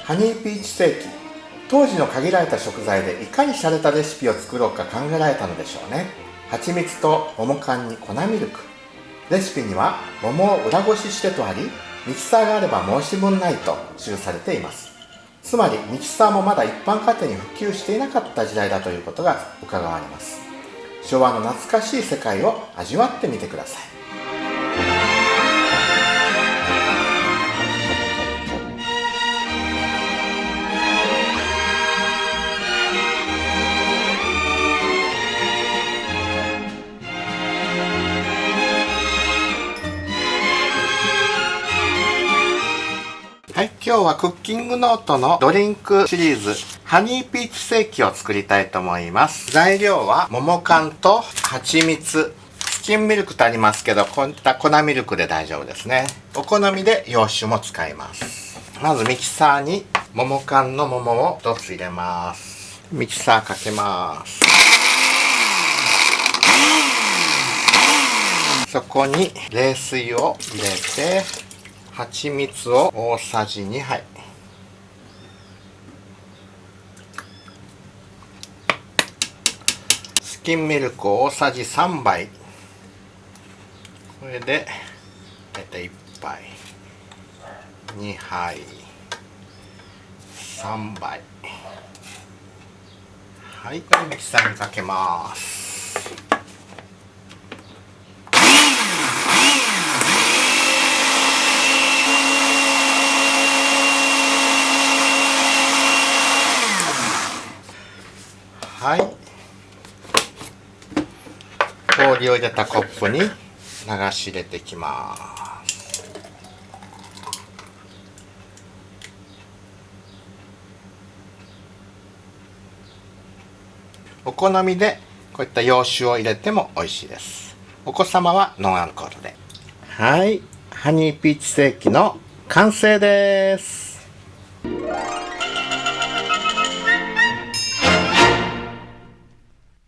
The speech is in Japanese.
ハニーピーチセーキ。当時の限られた食材でいかに洒落たレシピを作ろうか考えられたのでしょうね。蜂蜜と桃缶に粉ミルク。レシピには桃を裏ごししてとあり、ミキサーがあれば申し分ないと記されています。つまりミキサーもまだ一般家庭に普及していなかった時代だということが伺われます。昭和の懐かしい世界を味わってみてください。はい、今日はクッキングノートのドリンクシリーズハニーピーチセーキを作りたいと思います。材料は桃缶と蜂蜜、スキンミルクとありますけど、こういった粉ミルクで大丈夫ですね。お好みで洋酒も使います。まずミキサーに桃缶の桃を1つ入れます。ミキサーかけます。そこに冷水を入れて、蜂蜜を大さじ2杯、スキンミルク大さじ3杯、これで大体1杯、2杯、3杯、はい、これミキサーにかけます。はい、氷を入れたコップに流し入れていきます。お好みでこういった洋酒を入れても美味しいです。お子様はノンアルコールで。はい、ハニーピーチセーキの完成です。